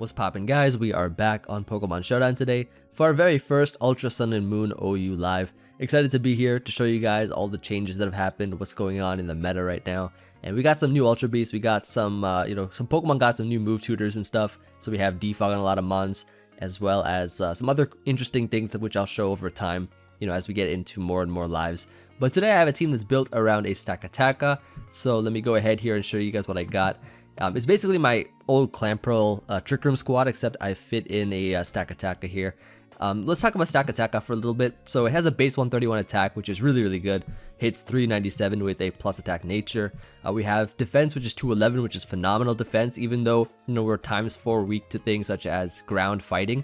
What's poppin', guys? We are back on Pokemon Showdown today for our very first Ultra Sun and Moon OU live. Excited to be here to show you guys all the changes that have happened, what's going on in the meta right now. And we got some new Ultra Beasts, we got some, some Pokemon got some new move tutors and stuff. So we have Defog on a lot of Mons, as well as some other interesting things which I'll show over time, as we get into more and more lives. But today I have a team that's built around a Stakataka. So let me go ahead here and show you guys what I got. It's basically my old Clamperl Trick Room squad, except I fit in a Stakataka here. Let's talk about Stakataka for a little bit. So it has a base 131 attack, which is really good. Hits 397 with a plus attack nature. We have defense, which is 211, which is phenomenal defense. Even though we're ×4 weak to things such as ground fighting,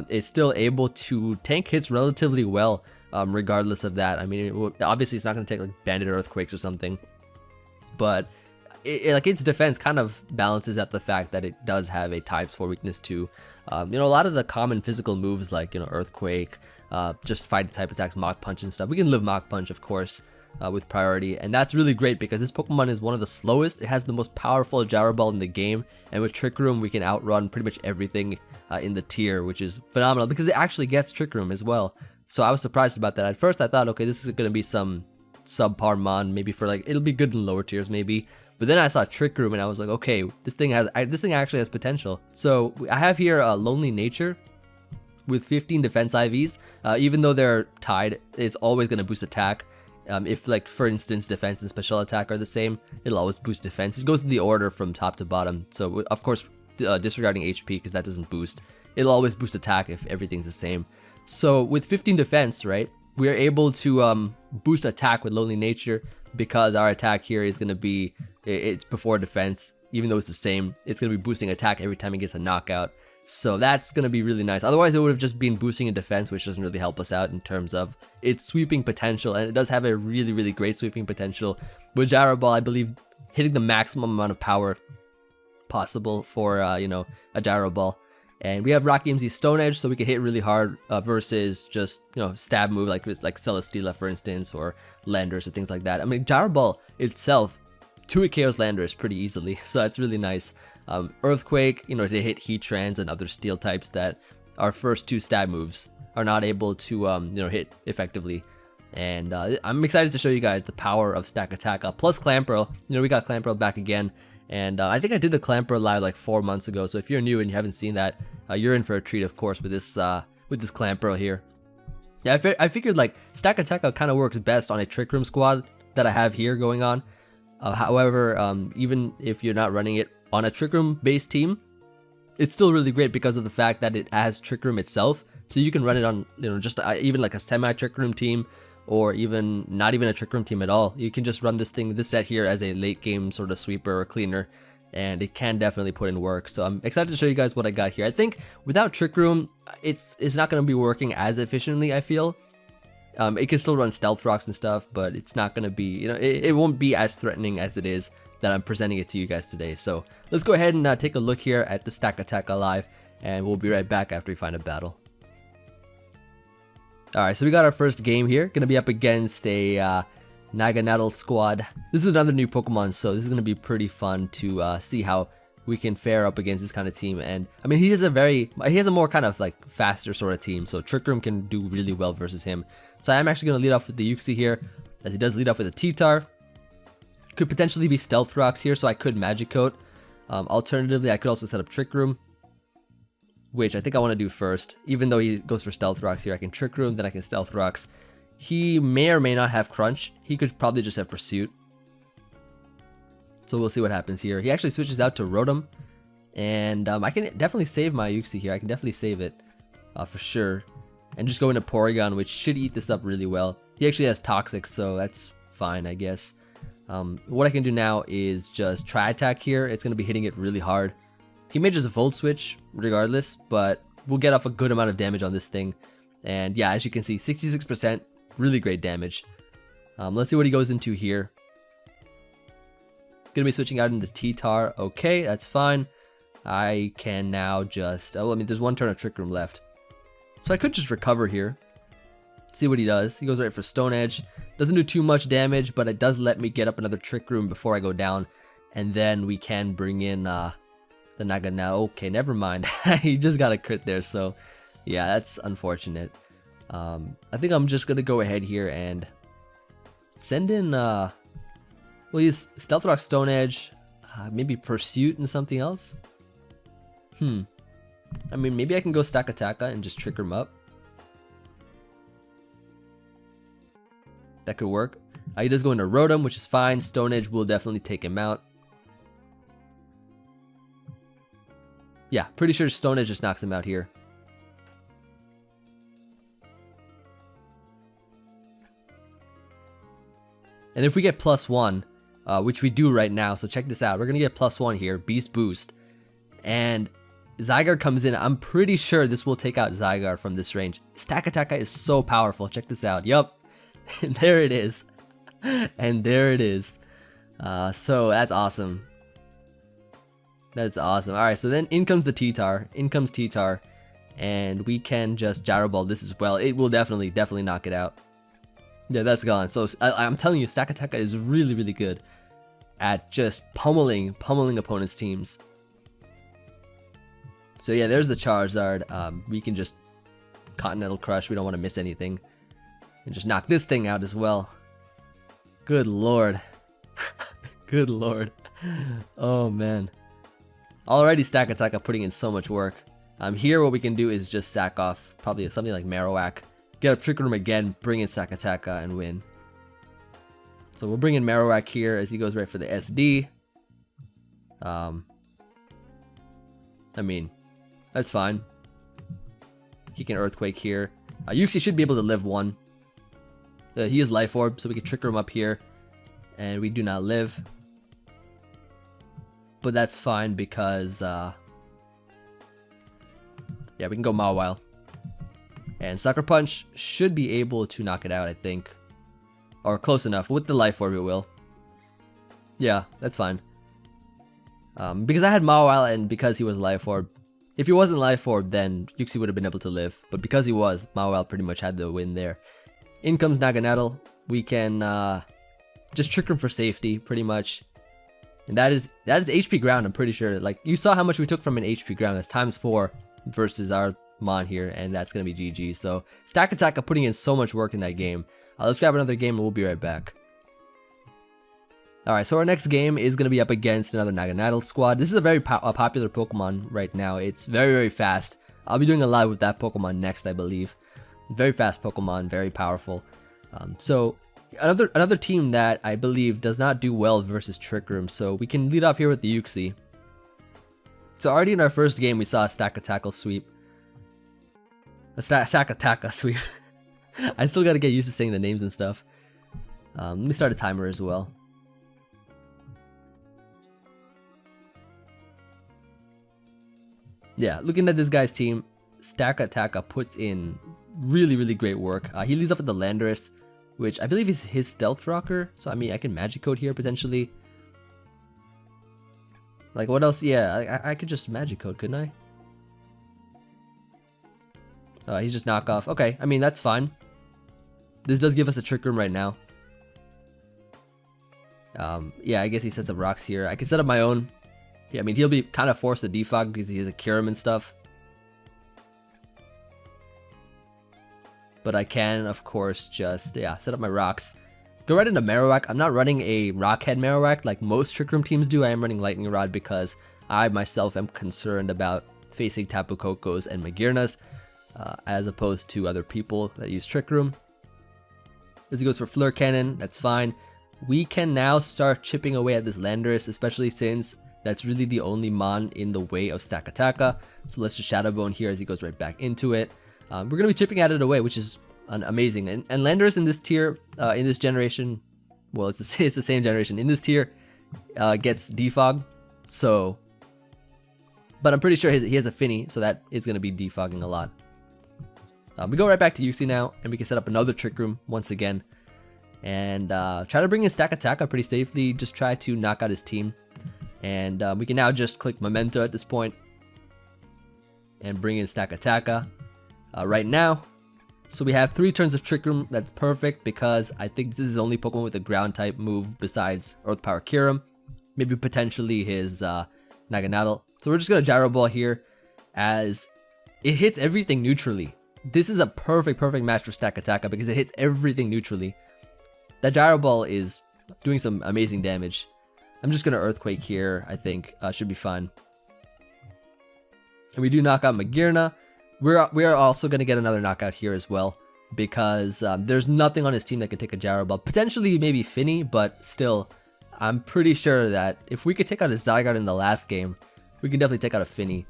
it's still able to tank hits relatively well, regardless of that. I mean, obviously it's not going to take like Bandit Earthquakes or something, but its defense kind of balances out the fact that it does have a ×4 weakness too. A lot of the common physical moves like Earthquake, just fight type attacks, Mach Punch and stuff. We can live Mach Punch, of course, with priority, and that's really great because this Pokemon is one of the slowest. It has the most powerful Gyro Ball in the game, and with Trick Room we can outrun pretty much everything in the tier, which is phenomenal because it actually gets Trick Room as well. So I was surprised about that. At first I thought, okay, this is going to be some subpar mon, maybe for it'll be good in lower tiers maybe. But then I saw Trick Room and I was like, okay, this thing actually has potential. So I have here a Lonely Nature with 15 defense IVs. Even though they're tied, it's always going to boost attack. If for instance, defense and special attack are the same, it'll always boost defense. It goes in the order from top to bottom. So of course, disregarding HP because that doesn't boost. It'll always boost attack if everything's the same. So with 15 defense, right, we are able to boost attack with Lonely Nature because our attack here is going to be, it's before defense. Even though it's the same, it's going to be boosting attack every time it gets a knockout. So that's going to be really nice. Otherwise it would have just been boosting in defense, which doesn't really help us out in terms of its sweeping potential. And it does have a really great sweeping potential. With Gyro Ball, I believe hitting the maximum amount of power possible for a Gyro Ball. And we have Rocky Emvee Stone Edge, so we can hit really hard versus just stab move like Celesteela, for instance, or Landers or things like that. I mean, Gyro Ball itself 2 KOs Landers pretty easily, so that's really nice. Earthquake, to hit Heatrans and other steel types that our first 2 stab moves are not able to hit effectively. And I'm excited to show you guys the power of Stakataka plus Clamperl. We got Clamperl back again. And I think I did the Clamperl live like 4 months ago, so if you're new and you haven't seen that, you're in for a treat, of course, with this Clamperl here. Yeah, I figured like Stakataka kind of works best on a Trick Room squad that I have here going on. However, even if you're not running it on a Trick Room based team, it's still really great because of the fact that it has Trick Room itself, so you can run it on just even like a semi Trick Room team, or even not even a Trick Room team at all. You can just run this set here as a late game sort of sweeper or cleaner, and it can definitely put in work. So I'm excited to show you guys what I got here. I think without Trick Room, it's not going to be working as efficiently, I feel. It can still run Stealth Rocks and stuff, but it's not going to be, it won't be as threatening as it is that I'm presenting it to you guys today. So let's go ahead and take a look here at the Stakataka live, and we'll be right back after we find a battle. Alright, so we got our first game here. Gonna be up against a Naganadel squad. This is another new Pokemon, so this is gonna be pretty fun to see how we can fare up against this kind of team. And I mean, he has a more kind of like faster sort of team, so Trick Room can do really well versus him. So I'm actually gonna lead off with the Uxie here, as he does lead off with a T-Tar. Could potentially be Stealth Rocks here, so I could Magic Coat. Alternatively, I could also set up Trick Room, which I think I want to do first. Even though he goes for Stealth Rocks here, I can Trick Room, then I can Stealth Rocks. He may or may not have Crunch. He could probably just have Pursuit. So we'll see what happens here. He actually switches out to Rotom, and I can definitely save my Uxie here. I can definitely save it for sure, and just go into Porygon, which should eat this up really well. He actually has Toxic, so that's fine, I guess. What I can do now is just Tri-Attack here. It's going to be hitting it really hard. He may just Volt Switch regardless, but we'll get off a good amount of damage on this thing. And yeah, as you can see, 66%, really great damage. Let's see what he goes into here. Gonna be switching out into T-Tar. Okay, that's fine. I can now just, I mean, there's 1 turn of Trick Room left, so I could just recover here. See what he does. He goes right for Stone Edge. Doesn't do too much damage, but it does let me get up another Trick Room before I go down, and then we can bring in the Naga now. Okay, never mind. He just got a crit there, so yeah, that's unfortunate. I think I'm just gonna go ahead here and send in we'll use Stealth Rock, Stone Edge, maybe Pursuit and something else. I mean, maybe I can go Stakataka and just trick him up. That could work. He does go into Rotom, which is fine. Stone Edge will definitely take him out. Yeah, pretty sure Stone Edge just knocks him out here. And if we get +1, which we do right now, so check this out. We're going to get +1 here, Beast Boost. And Zygarde comes in. I'm pretty sure this will take out Zygarde from this range. Stakataka is so powerful. Check this out. Yup. And there it is. And there it is. So that's awesome. That's awesome. Alright, so then in comes the T-Tar. In comes T-Tar. And we can just Gyro Ball this as well. It will definitely knock it out. Yeah, that's gone. So I'm telling you, Stakataka is really, really good at just pummeling opponents' teams. So yeah, there's the Charizard. We can just Continental Crush. We don't want to miss anything. And just knock this thing out as well. Good lord. Good lord. Oh man. Already Stakataka putting in so much work. Here what we can do is just sack off probably something like Marowak. Get up Trick Room again, bring in Stakataka and win. So we'll bring in Marowak here as he goes right for the SD. I mean, that's fine. He can Earthquake here. Uxie should be able to live one. He is Life Orb, so we can Trick Room up here. And we do not live. But that's fine because, yeah, we can go Mawile. And Sucker Punch should be able to knock it out, I think. Or close enough. With the Life Orb, it will. Yeah, that's fine. Because I had Mawile and because he was Life Orb. If he wasn't Life Orb, then Uxie would have been able to live. But because he was, Mawile pretty much had the win there. In comes Naganadel. We can just Trick Room for safety, pretty much. And that is HP ground, I'm pretty sure. Like, you saw how much we took from an HP ground. That's ×4 versus our Mon here, and that's going to be GG. So, Stakataka putting in so much work in that game. Let's grab another game and we'll be right back. Alright, so our next game is going to be up against another Naganadel squad. This is a very popular Pokemon right now. It's very, very fast. I'll be doing a live with that Pokemon next, I believe. Very fast Pokemon, very powerful. So, another team that I believe does not do well versus Trick Room. So, we can lead off here with the Uxie. So, already in our first game, we saw a Stakataka sweep. A Stakataka sweep. I still gotta get used to saying the names and stuff. Let me start a timer as well. Yeah, looking at this guy's team, Stakataka puts in really, really great work. He leads off with the Landorus, which I believe is his Stealth Rocker. So, I mean, I can Magic Code here potentially. Like, what else? Yeah, I could just Magic Code, couldn't I? He's just knockoff. Okay, I mean, that's fine. This does give us a Trick Room right now. Yeah, I guess he sets up rocks here. I can set up my own. Yeah, I mean, he'll be kind of forced to defog because he has a Kyurem and stuff. But I can, of course, just, yeah, set up my rocks. Go right into Marowak. I'm not running a Rockhead Marowak like most Trick Room teams do. I am running Lightning Rod because I myself am concerned about facing Tapu Kokos and Magearnas, as opposed to other people that use Trick Room. As he goes for Fleur Cannon, that's fine. We can now start chipping away at this Landorus, especially since that's really the only Mon in the way of Stakataka. So let's just Shadow Bone here as he goes right back into it. We're going to be chipping at it away, which is amazing. And Landorus in this tier, in this generation, well, it's the same generation. In this tier, gets defog. So, but I'm pretty sure he has a Finny, so that is going to be defogging a lot. We go right back to Uxie now, and we can set up another Trick Room once again. And try to bring in Stakataka pretty safely, just try to knock out his team. And we can now just click Memento at this point. And bring in Stakataka right now. So we have 3 turns of Trick Room, that's perfect because I think this is the only Pokemon with a ground type move besides Earth Power Kyurem. Maybe potentially his Naganadel. So we're just going to Gyro Ball here as it hits everything neutrally. This is a perfect match for Stakataka because it hits everything neutrally. That Gyro Ball is doing some amazing damage. I'm just going to Earthquake here, I think. Should be fine. And we do knock out Magirna. We are also going to get another knockout here as well because there's nothing on his team that can take a Gyro Ball. Potentially maybe Finny, but still, I'm pretty sure that if we could take out a Zygarde in the last game, we can definitely take out a Finny.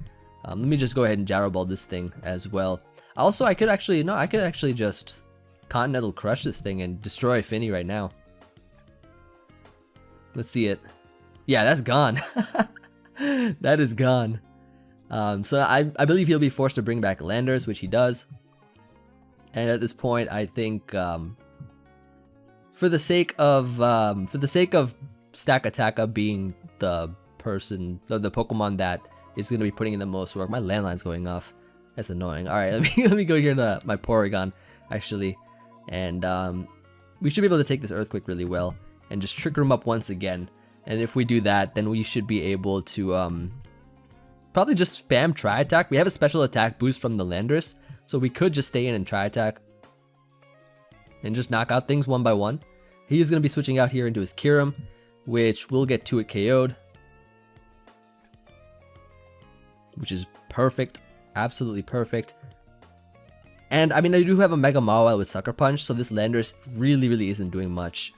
Let me just go ahead and Gyro Ball this thing as well. Also, I could actually just Continental Crush this thing and destroy Finny right now. Let's see it. Yeah, that's gone. That is gone. So I believe he'll be forced to bring back Landers, which he does. And at this point, I think for the sake of Stakataka being the Pokemon that is going to be putting in the most work. My landline's going off. That's annoying. All right, let me go here to my Porygon actually, and we should be able to take this Earthquake really well and just trigger him up once again. And if we do that, then we should be able to probably just spam Tri Attack. We have a special attack boost from the Landorus, so we could just stay in and Tri Attack and just knock out things one by one. He is going to be switching out here into his Kyurem, which will get to it KO'd, which is perfect. Absolutely perfect. And I mean, I do have a Mega Mawile with Sucker Punch, so this Landorus really isn't doing much.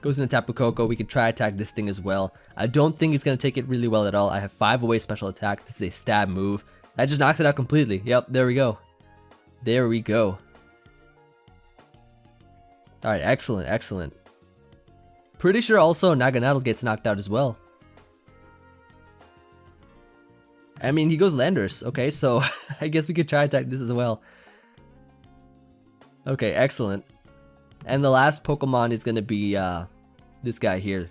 Goes into Tapu Koko. We can Tri Attack this thing as well. I don't think he's going to take it really well at all. I have 5 away special attack. This is a stab move. That just knocks it out completely. Yep, there we go. There we go. Alright, excellent. Pretty sure also Naganadel gets knocked out as well. I mean, he goes Landorus. Okay, so I guess we could Tri Attack this as well. Okay, excellent. And the last Pokemon is going to be this guy here.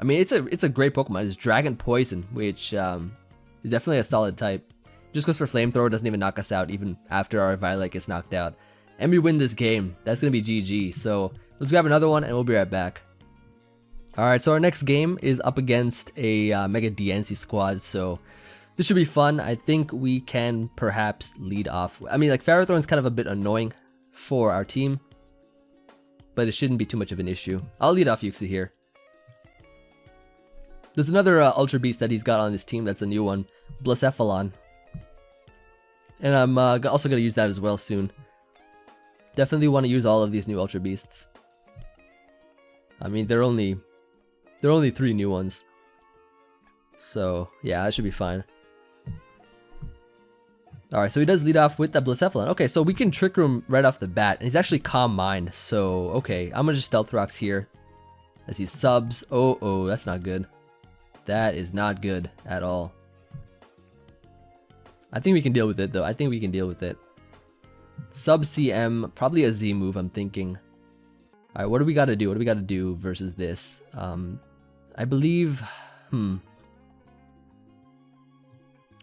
I mean, it's a great Pokemon. It's Dragon Poison, which is definitely a solid type. Just goes for Flamethrower, doesn't even knock us out even after our Violet gets knocked out. And we win this game. That's going to be GG. So let's grab another one and we'll be right back. Alright, so our next game is up against a Mega DNC squad, so this should be fun. I think we can perhaps lead off. I mean, like, Ferrothorn's kind of a bit annoying for our team, but it shouldn't be too much of an issue. I'll lead off Uxie here. There's another Ultra Beast that he's got on his team that's a new one, Blacephalon. And I'm also going to use that as well soon. Definitely want to use all of these new Ultra Beasts. I mean, they're only 3 new ones. So, yeah, that should be fine. Alright, so he does lead off with the Blacephalon. Okay, so we can Trick Room right off the bat. And he's actually Calm Mind. So, okay, I'm going to just Stealth Rocks here. As he subs. Oh, that's not good. That is not good at all. I think we can deal with it, though. I think we can deal with it. Sub CM, probably a Z move, I'm thinking. Alright, what do we got to do? What do we got to do versus this? I believe...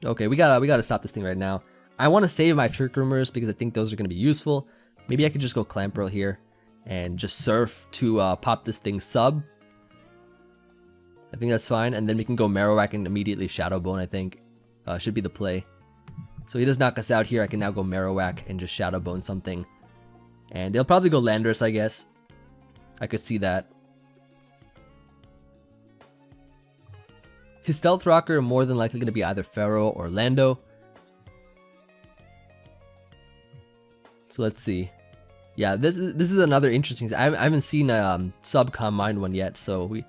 Okay, we gotta stop this thing right now. I want to save my Trick Roomers because I think those are going to be useful. Maybe I could just go Clamperl here and just Surf to pop this thing sub. I think that's fine. And then we can go Marowak and immediately Shadow Bone, I think. Should be the play. So he does knock us out here. I can now go Marowak and just Shadow Bone something. And they'll probably go Landorus, I guess. I could see that. His Stealth Rocker more than likely going to be either Pharaoh or Lando. So let's see. Yeah, this is another interesting. I haven't seen a sub Calm Mind one yet, so we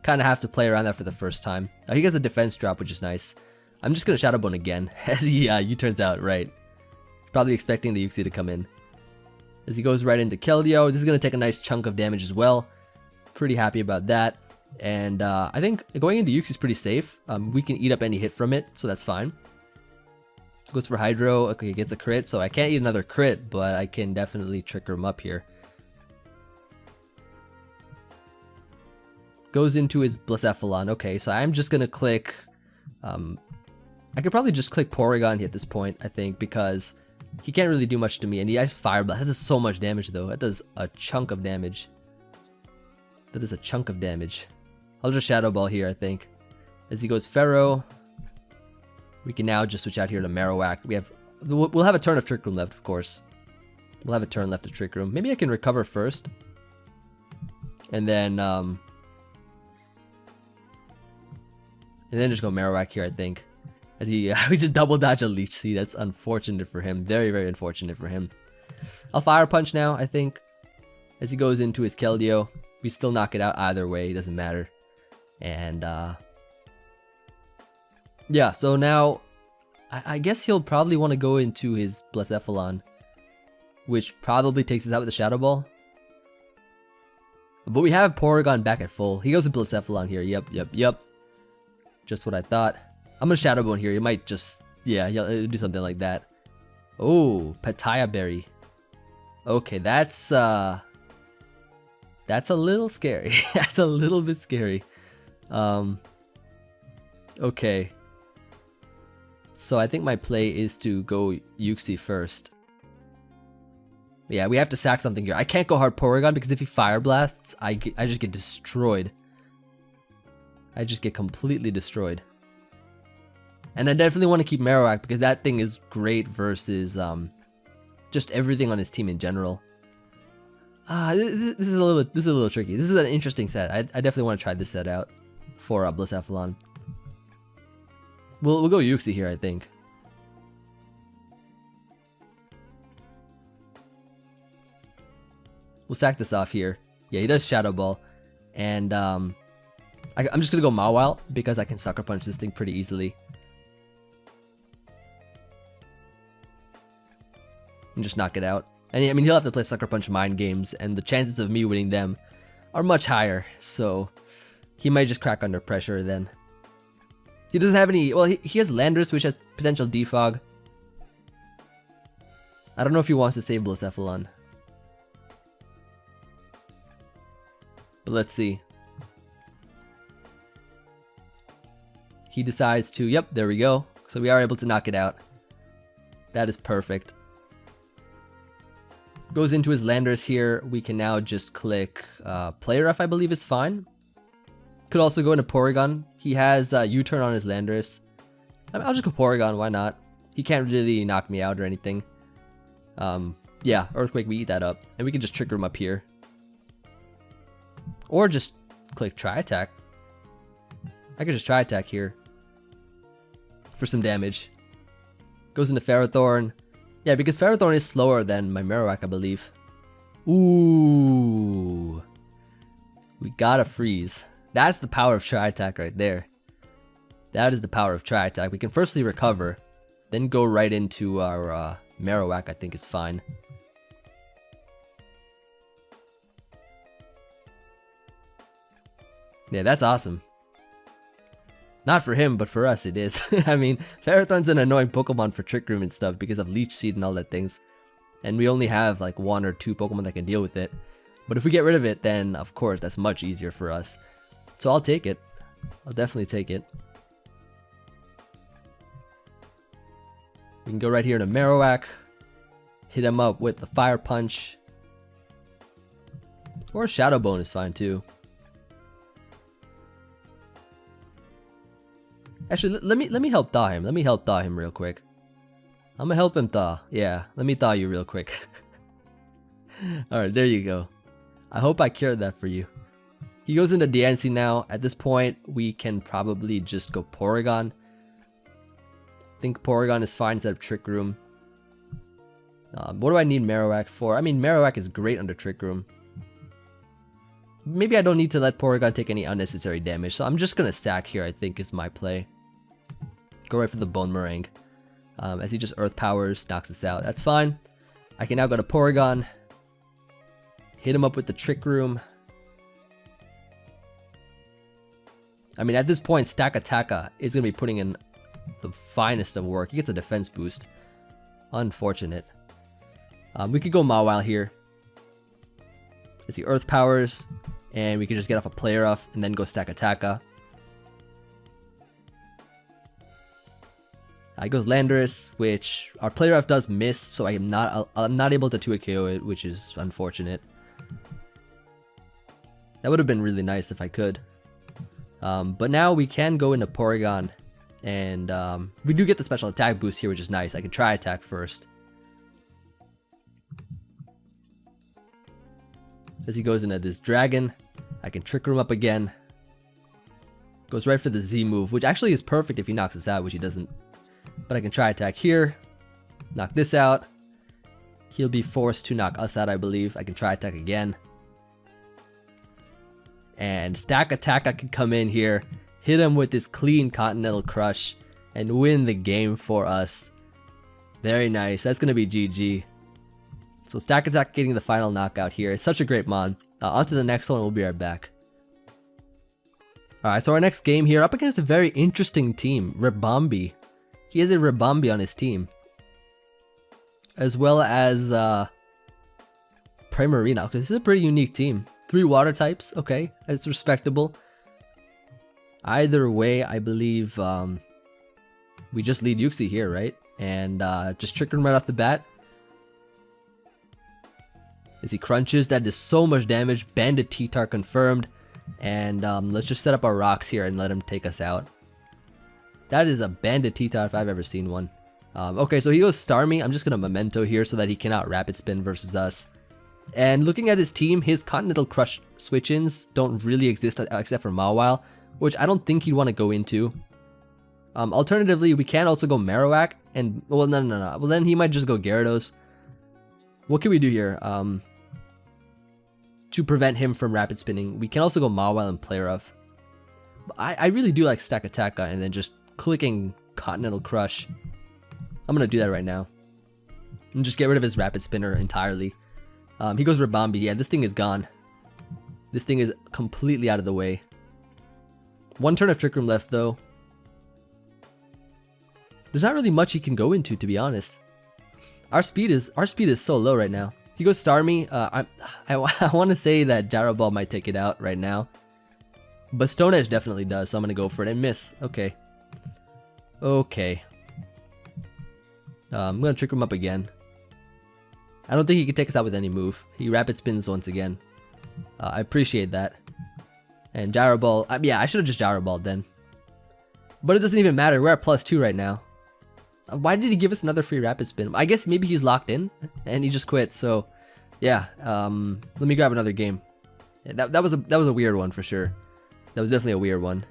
kind of have to play around that for the first time. He gets a defense drop, which is nice. I'm just going to Shadow Bone again, as he U-turns out, right. Probably expecting the Uxie to come in. As he goes right into Keldeo, this is going to take a nice chunk of damage as well. Pretty happy about that. And I think going into Uxie is pretty safe. We can eat up any hit from it, so that's fine. Goes for Hydro. Okay, gets a crit, so I can't eat another crit, but I can definitely trigger him up here. Goes into his Blacephalon. Okay, so I'm just going to click... I could probably just click Porygon at this point, I think, because he can't really do much to me. And he has Fire Blast. That does so much damage, though. That does a chunk of damage. That is a chunk of damage. I'll just Shadow Ball here, I think. As he goes Pharaoh, we can now just switch out here to Marowak. We'll have a turn of Trick Room left, of course. We'll have a turn left of Trick Room. Maybe I can recover first. And then just go Marowak here, I think. As we just double dodge a Leech Seed. That's unfortunate for him. Very, very unfortunate for him. I'll Fire Punch now, I think. As he goes into his Keldeo. We still knock it out either way. It doesn't matter. And, yeah, so now, I guess he'll probably want to go into his Blacephalon. Which probably takes us out with the Shadow Ball. But we have Porygon back at full. He goes to Blacephalon here. Yep. Just what I thought. I'm gonna Shadow Bone here. He might just, yeah, he'll do something like that. Oh, Pataya Berry. Okay, that's a little scary. That's a little bit scary. Okay. So I think my play is to go Uxie first. Yeah, we have to sack something here. I can't go hard Porygon because if he Fire Blasts, I just get destroyed. I just get completely destroyed. And I definitely want to keep Marowak because that thing is great versus just everything on his team in general. This is a little tricky. This is an interesting set. I definitely want to try this set out for Blacephalon. We'll go Uxie here, I think. We'll sack this off here. Yeah, he does Shadow Ball. And I'm just gonna go Mawile because I can Sucker Punch this thing pretty easily. And just knock it out. And I mean, he'll have to play Sucker Punch Mind Games, and the chances of me winning them are much higher. So he might just crack under pressure then. He doesn't have any. Well, he has Landorus, which has potential Defog. I don't know if he wants to save Blacephalon. But let's see. He decides to. Yep, there we go. So we are able to knock it out. That is perfect. Goes into his Landorus here. We can now just click Play Rough, I believe is fine. Could also go into Porygon. He has U-turn on his Landorus. I'll just go Porygon, why not? He can't really knock me out or anything. Yeah, Earthquake, we eat that up. And we can just Trick Room up here. Or just click Tri Attack. I could just Tri Attack here. For some damage. Goes into Ferrothorn. Yeah, because Ferrothorn is slower than my Marowak, I believe. Ooh. We gotta freeze. That's the power of Tri Attack right there. That is the power of Tri Attack. We can firstly recover, then go right into our Marowak, I think is fine. Yeah, that's awesome. Not for him, but for us it is. I mean, Ferrothorn's an annoying Pokemon for Trick Room and stuff because of Leech Seed and all that things. And we only have like 1 or 2 Pokemon that can deal with it. But if we get rid of it, then of course that's much easier for us. So I'll take it. I'll definitely take it. We can go right here to Marowak. Hit him up with the Fire Punch. Or Shadow Bone is fine too. Actually, let me help thaw him. Let me help thaw him real quick. I'm gonna help him thaw. Yeah, let me thaw you real quick. Alright, there you go. I hope I cured that for you. He goes into DNC now. At this point, we can probably just go Porygon. I think Porygon is fine instead of Trick Room. What do I need Marowak for? I mean, Marowak is great under Trick Room. Maybe I don't need to let Porygon take any unnecessary damage, so I'm just gonna sack here, I think is my play. Go right for the Bone Meringue. As he just Earth Powers, knocks us out. That's fine. I can now go to Porygon. Hit him up with the Trick Room. I mean, at this point, Stakataka is going to be putting in the finest of work. He gets a defense boost. Unfortunate. We could go Mawile here. As he Earth Powers. And we could just get off a Play Rough and then go Stakataka. Goes Landorus, which our Play Rough does miss, so I'm not able to 2-hit KO it, which is unfortunate. That would have been really nice if I could. But now we can go into Porygon, and we do get the special attack boost here, which is nice. I can try attack first. As he goes into this dragon, I can trick him up again. Goes right for the Z move, which actually is perfect if he knocks us out, which he doesn't. But I can try attack here, knock this out. He'll be forced to knock us out, I believe. I can try attack again. And Stakataka can come in here, hit him with this clean Continental Crush, and win the game for us. Very nice. That's going to be GG. So Stakataka getting the final knockout here. It's such a great mon. On to the next one. We'll be right back. Alright, so our next game here, up against a very interesting team, Ribombee. He has a Ribombee on his team. As well as Primarina. Okay, this is a pretty unique team. 3 water types, okay, that's respectable. Either way, I believe we just lead Uxie here, right? And just trick him right off the bat. As he crunches, that does so much damage. Bandit T-Tar confirmed. And let's just set up our rocks here and let him take us out. That is a Bandit T-Tar if I've ever seen one. Okay, so he goes Starmie. I'm just going to Memento here so that he cannot Rapid Spin versus us. And looking at his team, his Continental Crush switch-ins don't really exist except for Mawile, which I don't think he'd want to go into. Alternatively, we can also go Marowak, and, well, no. Well, then he might just go Gyarados. What can we do here? To prevent him from Rapid Spinning, we can also go Mawile and Play Rough. I really do like Stakataka and then just clicking Continental Crush. I'm going to do that right now. And just get rid of his Rapid Spinner entirely. He goes Ribombee. Yeah, this thing is gone. This thing is completely out of the way. 1 turn of Trick Room left, though. There's not really much he can go into, to be honest. Our speed is so low right now. He goes Starmie. I want to say that Gyro Ball might take it out right now. But Stone Edge definitely does, so I'm going to go for it and miss. Okay. Okay. I'm going to Trick Room up again. I don't think he can take us out with any move. He Rapid Spins once again. I appreciate that. And Gyro Ball. Yeah, I should have just Gyro Balled then. But it doesn't even matter. We're at +2 right now. Why did he give us another free Rapid Spin? I guess maybe he's locked in and he just quit. So, yeah. Let me grab another game. Yeah, that was a weird one for sure. That was definitely a weird one.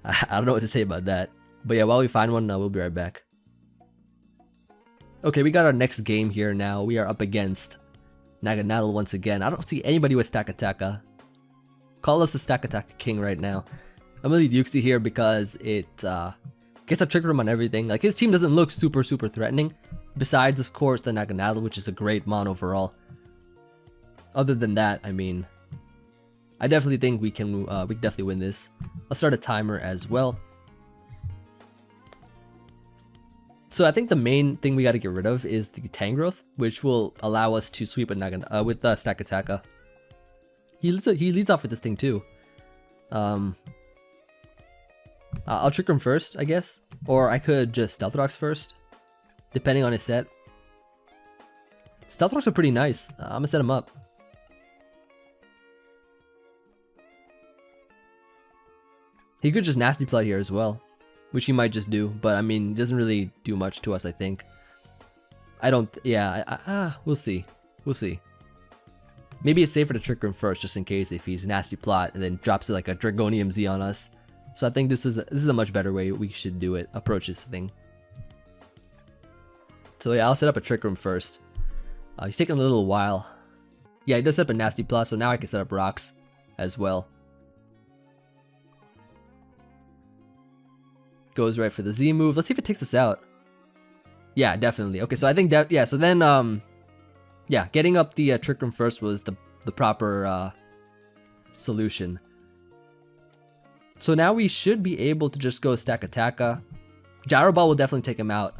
I don't know what to say about that. But yeah, while we find one, we'll be right back. Okay, we got our next game here now. We are up against Naganadel once again. I don't see anybody with Stakataka. Call us the Stakataka King right now. I'm gonna lead Uxie here because it gets up Trick Room on everything. Like, his team doesn't look super threatening. Besides, of course, the Naganadel, which is a great mon overall. Other than that, I mean, I definitely think we can definitely win this. I'll start a timer as well. So I think the main thing we got to get rid of is the Tangrowth, which will allow us to sweep a with Stakataka. He leads off with this thing too. I'll Trick Room first, I guess, or I could just Stealth Rocks first, depending on his set. Stealth Rocks are pretty nice. I'm gonna set him up. He could just Nasty Plot here as well, which he might just do, but I mean, it doesn't really do much to us, I think. We'll see. We'll see. Maybe it's safer to Trick Room first, just in case if he's Nasty Plot and then drops like a Dragonium Z on us. So I think this is a much better way we should do it, approach this thing. So yeah, I'll set up a Trick Room first. He's taking a little while. Yeah, he does set up a Nasty Plot, so now I can set up rocks as well. Goes right for the Z move. Let's see if it takes us out. Yeah, definitely. Okay, so I think that, yeah, so then, yeah, getting up the Trick Room first was the proper solution. So now we should be able to just go Stakataka. Gyro Ball will definitely take him out,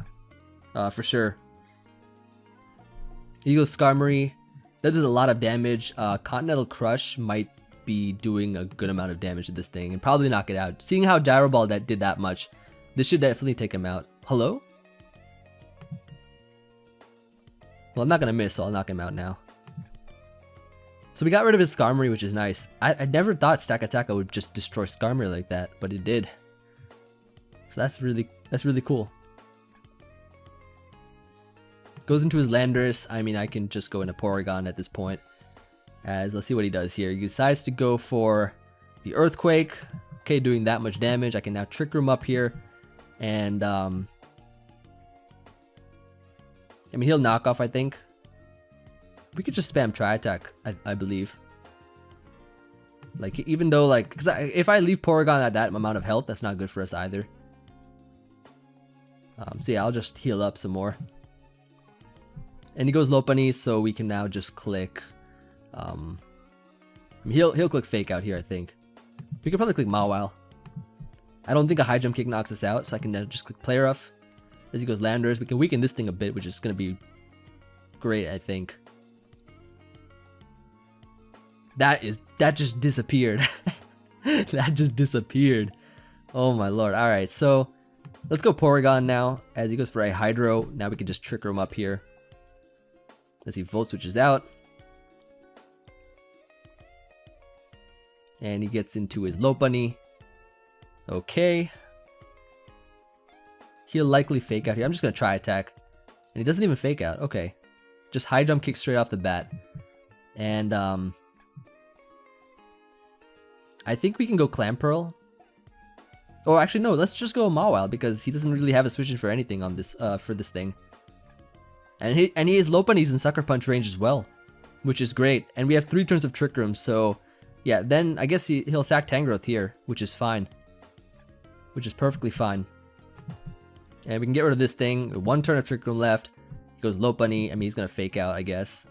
for sure. He goes Skarmory. That does a lot of damage. Continental Crush might be doing a good amount of damage to this thing and probably knock it out. Seeing how Gyro Ball that did that much, this should definitely take him out. Hello? Well, I'm not gonna miss, so I'll knock him out now. So we got rid of his Skarmory, which is nice. I never thought Stakataka would just destroy Skarmory like that, but it did. So that's really cool. Goes into his Landorus. I mean, I can just go into Porygon at this point. As let's see what he does here. He decides to go for the Earthquake. Okay, doing that much damage. I can now Trick Room up here. And I mean, he'll knock off, I think. We could just spam Tri-Attack, I believe. Like, even though, like, because if I leave Porygon at that amount of health, that's not good for us either. So yeah, I'll just heal up some more. And he goes Lopunny, so we can now just click. I mean, he'll click Fake Out here, I think. We could probably click Mawile. I don't think a High Jump Kick knocks us out, so I can now just click Play Rough. As he goes Landorus, we can weaken this thing a bit, which is going to be great, I think. That just disappeared. That just disappeared. Oh my lord. Alright, so let's go Porygon now. As he goes for a Hydro. Now we can just Trick Room up here. As he Volt Switches out. And he gets into his Lopunny. Okay. He'll likely Fake Out here. I'm just going to Tri-Attack. And he doesn't even Fake Out. Okay. Just High Jump Kick straight off the bat. And I think we can go Clamperl. Or actually, no, let's just go Mawile because he doesn't really have a switch in for anything on this for this thing. And he has Lopunny's in Sucker Punch range as well, which is great. And we have 3 turns of Trick Room, so yeah, then I guess he'll sack Tangrowth here, which is fine. Which is perfectly fine. And we can get rid of this thing. 1 turn of Trick Room left. He goes Lopunny. I mean, he's gonna Fake Out, I guess.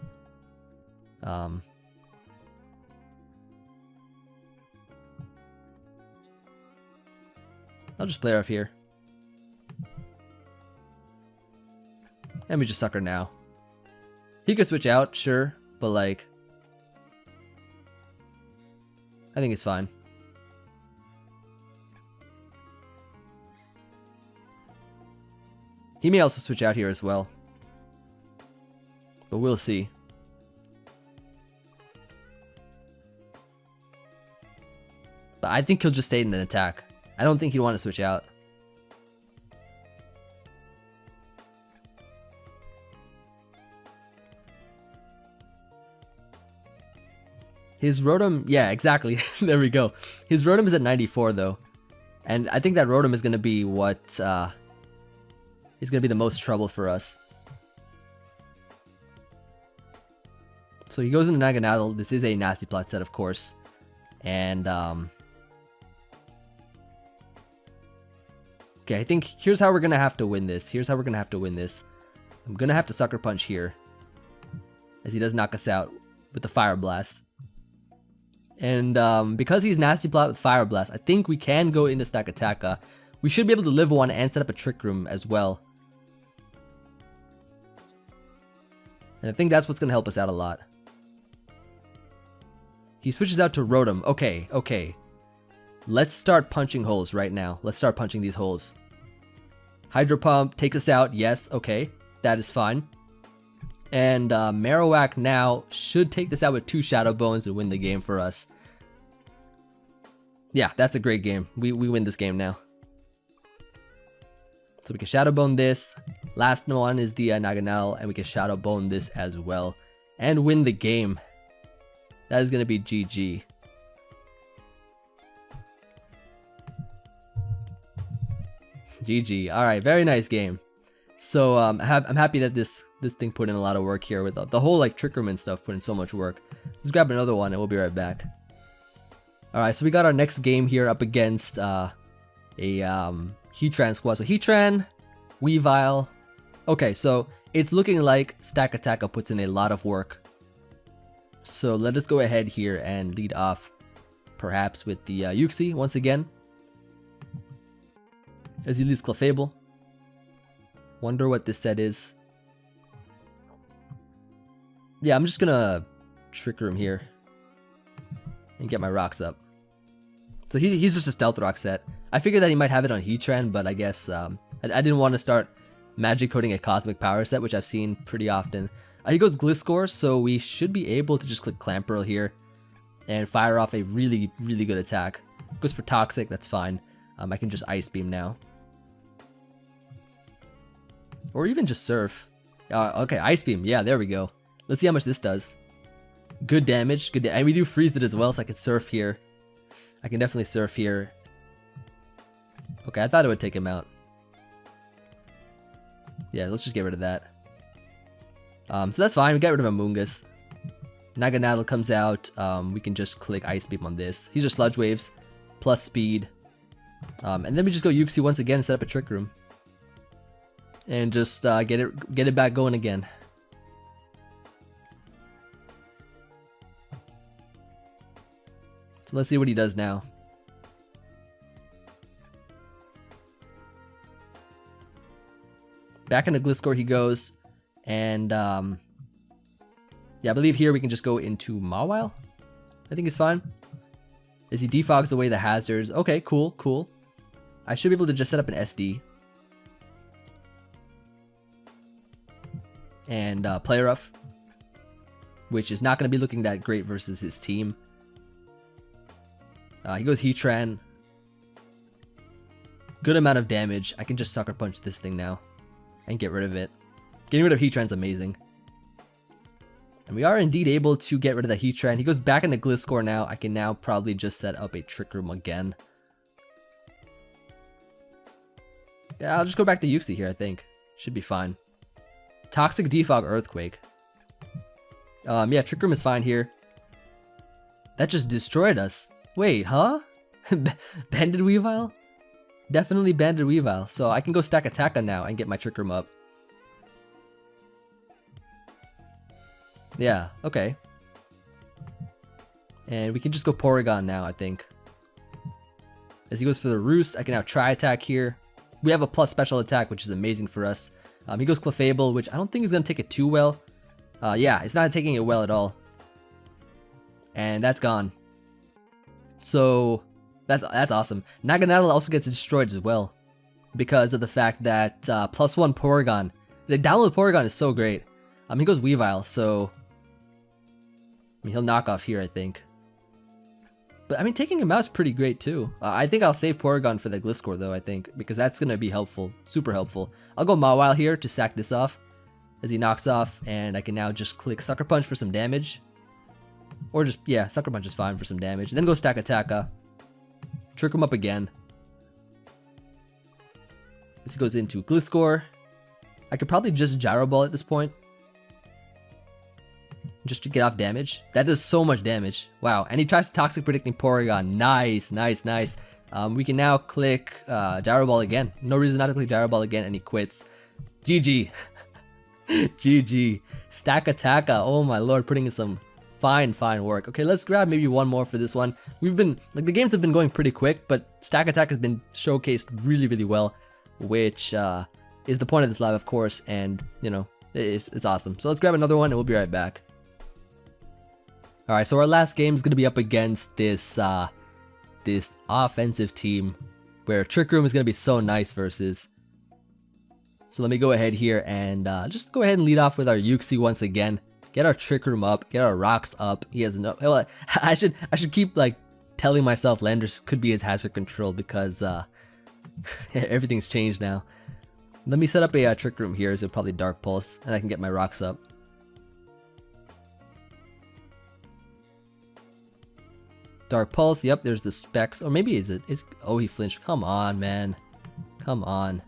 I'll just Play Rough here. And we just Sucker now. He could switch out, sure, but like, I think it's fine. He may also switch out here as well. But we'll see. But I think he'll just stay in an attack. I don't think he'd want to switch out. His Rotom, yeah, exactly. There we go. His Rotom is at 94 though. And I think that Rotom is going to be what is going to be the most trouble for us. So he goes into Naganadel. This is a Nasty Plot set, of course. And okay, I think here's how we're going to have to win this. Here's how we're going to have to win this. I'm going to have to Sucker Punch here. As he does knock us out with the Fire Blast. And because he's Nasty Plot with Fire Blast, I think we can go into Stakataka. We should be able to live one and set up a Trick Room as well. And I think that's what's going to help us out a lot. He switches out to Rotom. Okay, okay. Let's start punching holes right now. Let's start punching these holes. Hydro Pump takes us out. Yes, okay. That is fine. And Marowak now should take this out with 2 Shadow Bones and win the game for us. Yeah, that's a great game. We win this game now. So we can Shadow Bone this. Last one is the Naganadel, and we can Shadow Bone this as well. And win the game. That is going to be GG. GG. Alright, very nice game. So I'm happy that this thing put in a lot of work here with the whole like Trick Room and stuff, put in so much work. Let's grab another one and we'll be right back. Alright, so we got our next game here up against a Heatran squad. So Heatran, Weavile. Okay, so it's looking like Stakataka puts in a lot of work. So let us go ahead here and lead off perhaps with the Uxie once again. As he leads Clefable. Wonder what this set is. Yeah, I'm just gonna Trick Room here and get my rocks up. So he's just a Stealth Rock set. I figured that he might have it on Heatran, but I guess I didn't want to start magic coding a Cosmic Power set, which I've seen pretty often. He goes Gliscor, so we should be able to just click Clamperl here and fire off a really, really good attack. Goes for Toxic, that's fine. I can just Ice Beam now. Or even just Surf. Okay, Ice Beam. Yeah, there we go. Let's see how much this does. Good damage. And we do freeze it as well, so I can Surf here. I can definitely Surf here. Okay, I thought it would take him out. Yeah, let's just get rid of that. So that's fine. We got rid of Amoonguss. Naganadel comes out. We can just click Ice Beam on this. These are Sludge Waves plus speed. And then we just go Uxie once again and set up a Trick Room. And just get it back going again. So let's see what he does now. Back into Gliscor he goes. And yeah, I believe here we can just go into Mawile. I think it's fine. As he defogs away the hazards. Okay, cool, cool. I should be able to just set up an SD. And Play Rough. Which is not going to be looking that great versus his team. He goes Heatran. Good amount of damage. I can just Sucker Punch this thing now. And get rid of it. Getting rid of Heatran's amazing. And we are indeed able to get rid of the Heatran. He goes back into Gliscor now. I can now probably just set up a Trick Room again. Yeah, I'll just go back to Uxie here, I think. Should be fine. Toxic Defog Earthquake. Yeah, Trick Room is fine here. That just destroyed us. Wait, huh? Banded Weavile? Definitely Banded Weavile. So I can go Stakataka now and get my Trick Room up. Yeah, okay. And we can just go Porygon now, I think. As he goes for the Roost, I can now Tri-Attack here. We have a plus special attack, which is amazing for us. He goes Clefable, which I don't think is going to take it too well. Yeah, it's not taking it well at all. And that's gone. So, that's awesome. Naganadel also gets destroyed as well. Because of the fact that +1 Porygon. The download Porygon is so great. He goes Weavile, so... I mean, he'll knock off here, I think. But, I mean, taking him out is pretty great, too. I think I'll save Porygon for the Gliscor, though, I think. Because that's going to be helpful. Super helpful. I'll go Mawile here to sack this off. As he knocks off. And I can now just click Sucker Punch for some damage. Or just, yeah, Sucker Punch is fine for some damage. And then go Stakataka. Trick him up again. This goes into Gliscor. I could probably just Gyro Ball at this point. Just to get off damage. That does so much damage. Wow. And he tries Toxic Predicting Porygon. Nice, nice, nice. We can now click Gyro Ball again. No reason not to click Gyro Ball again, and he quits. GG. GG. Stakataka. Oh my lord, putting in some fine work. Okay, let's grab maybe one more for this one. We've been, like, the games have been going pretty quick, but Stakataka has been showcased really, really well, which is the point of this live, of course, and, you know, it's awesome. So let's grab another one, and we'll be right back. Alright, so our last game is going to be up against this this offensive team where Trick Room is going to be so nice versus. So let me go ahead here and just go ahead and lead off with our Uxie once again. Get our Trick Room up, get our rocks up. He has no. Well, I should keep like telling myself Landers could be his hazard control because everything's changed now. Let me set up a Trick Room here, so probably Dark Pulse, and I can get my rocks up. Dark Pulse, yep, there's the specs. Or maybe is it? Oh, he flinched. Come on, man. Come on.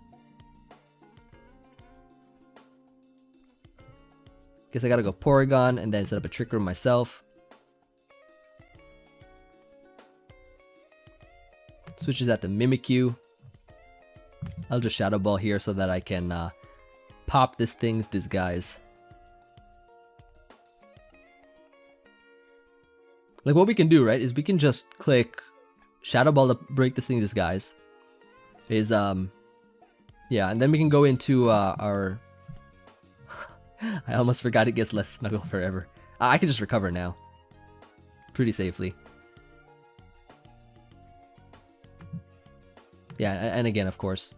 Guess I gotta go Porygon and then set up a Trick Room myself. Switches that to Mimikyu. I'll just Shadow Ball here so that I can pop this thing's disguise. Like, what we can do, right, is we can just click Shadow Ball to break this thing's disguise. Yeah, and then we can go into our... I almost forgot it gets less Snuggle forever. I can just recover now. Pretty safely. Yeah, and again, of course.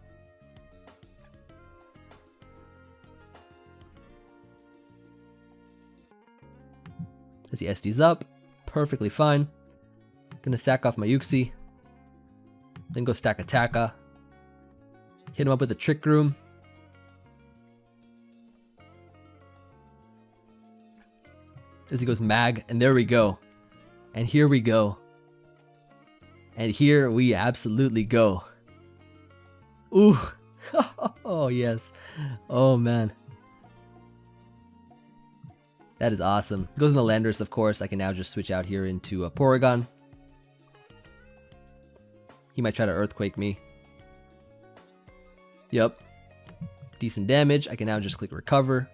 as he SDs up. Perfectly fine. Gonna sack off my Uxie. Then go Stakataka. Hit him up with the Trick Room. As he goes Mag, and there we go. And here we go. And here we absolutely go. Ooh. Oh, yes. Oh, man. That is awesome. Goes into Landorus, of course. I can now just switch out here into a Porygon. He might try to Earthquake me. Yep. Decent damage. I can now just click Recover.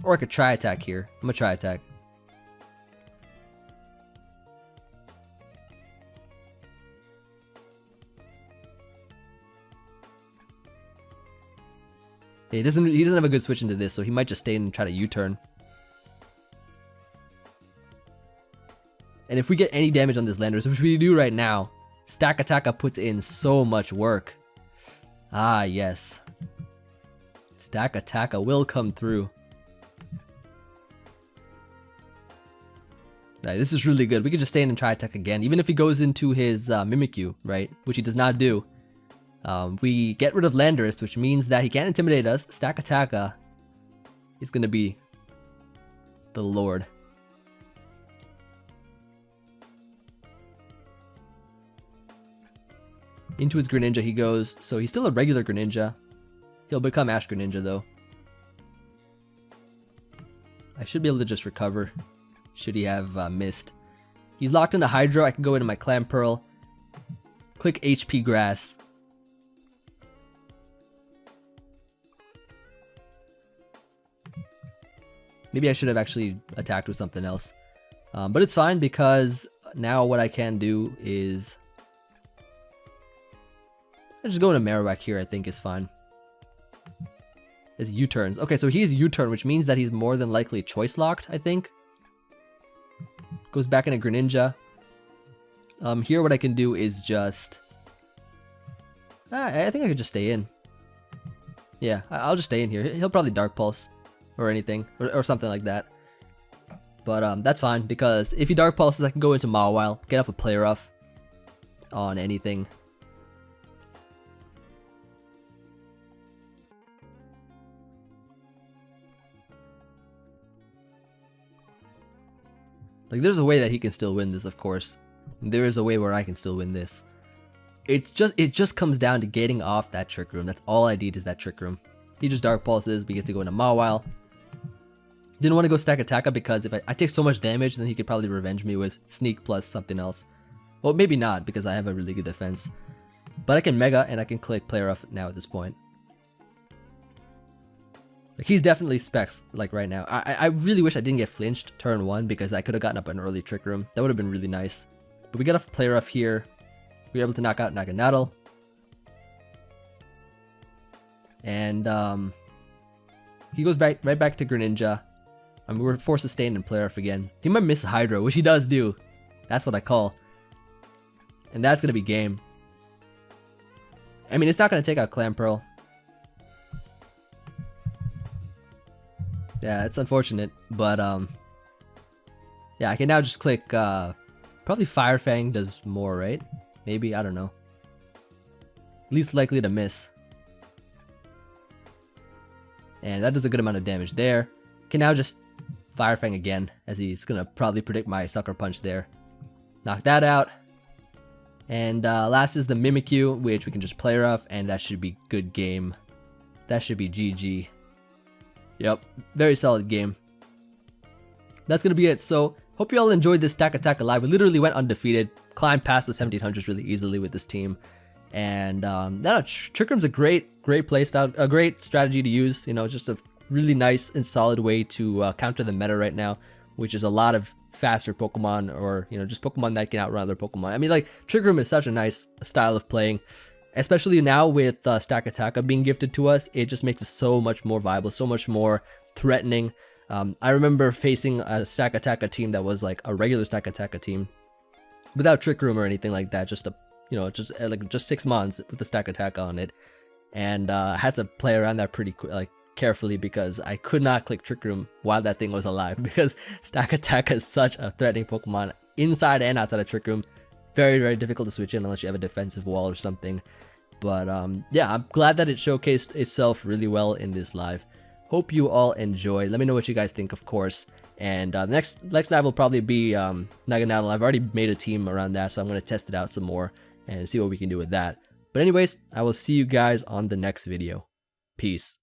Or I could Tri Attack here. I'm gonna Tri Attack. He doesn't have a good switch into this, so he might just stay and try to U-turn. And if we get any damage on this Landorus, which we do right now, Stakataka puts in so much work. Ah, yes. Stakataka will come through. Right, this is really good. We could just stay in and try attack again. Even if he goes into his Mimikyu, right? Which he does not do. We get rid of Landorus, which means that he can't intimidate us. Stakataka is going to be the Lord. Into his Greninja he goes. So he's still a regular Greninja. He'll become Ash Greninja though. I should be able to just recover. Should he have missed. He's locked into Hydro. I can go into my Clamperl. Click HP Grass. Maybe I should have actually attacked with something else. But it's fine because now what I can do is... I just go into Marowak here, I think is fine. As U-turns. Okay, so he's U-turn, which means that he's more than likely choice locked, I think. Goes back into Greninja. Here what I can do is just... I think I could just stay in. Yeah, I'll just stay in here. He'll probably Dark Pulse or anything, or something like that. But that's fine, because if he Dark Pulses, I can go into Mawile, get off a Play Rough on anything. Like, there's a way that he can still win this, of course. There is a way where I can still win this. It just comes down to getting off that Trick Room. That's all I need is that Trick Room. He just Dark Pulses. We get to go into Mawile. Didn't want to go Stakataka because if I take so much damage, then he could probably revenge me with Sneak plus something else. Well, maybe not, because I have a really good defense. But I can Mega, and I can click Play Rough now at this point. Like, he's definitely specs, like, right now. I really wish I didn't get flinched turn 1, because I could have gotten up an early Trick Room. That would have been really nice. But we got off Play Rough here. We were able to knock out Naganadel. And, he goes right back to Greninja. I mean, we're forced to stay in and Play Rough again. He might miss Hydro, which he does do. That's what I call. And that's going to be game. I mean, it's not going to take out Clamperl. Yeah, it's unfortunate, but yeah, I can now just click probably Fire Fang does more, right? Maybe, I don't know. Least likely to miss. And that does a good amount of damage there. Can now just Fire Fang again, as he's gonna probably predict my Sucker Punch there. Knock that out. And last is the Mimikyu, which we can just Play Rough, and that should be good game. That should be GG. Yep, very solid game. That's going to be it. So, hope you all enjoyed this Stakataka live. We literally went undefeated, climbed past the 1700s really easily with this team. And, Trick Room's a great playstyle, a great strategy to use. You know, just a really nice and solid way to counter the meta right now, which is a lot of faster Pokemon, or, you know, just Pokemon that can outrun other Pokemon. I mean, like, Trick Room is such a nice style of playing. Especially now with Stakataka being gifted to us, it just makes it so much more viable, so much more threatening. I remember facing a Stakataka team that was like a regular Stakataka team, without Trick Room or anything like that. Just just 6 months with the Stakataka on it, and I had to play around that pretty quick, like carefully because I could not click Trick Room while that thing was alive because Stakataka is such a threatening Pokemon inside and outside of Trick Room. Very, very difficult to switch in unless you have a defensive wall or something. But yeah, I'm glad that it showcased itself really well in this live. Hope you all enjoyed. Let me know what you guys think, of course. And next live will probably be Naganadel. I've already made a team around that, so I'm going to test it out some more and see what we can do with that. But anyways, I will see you guys on the next video. Peace.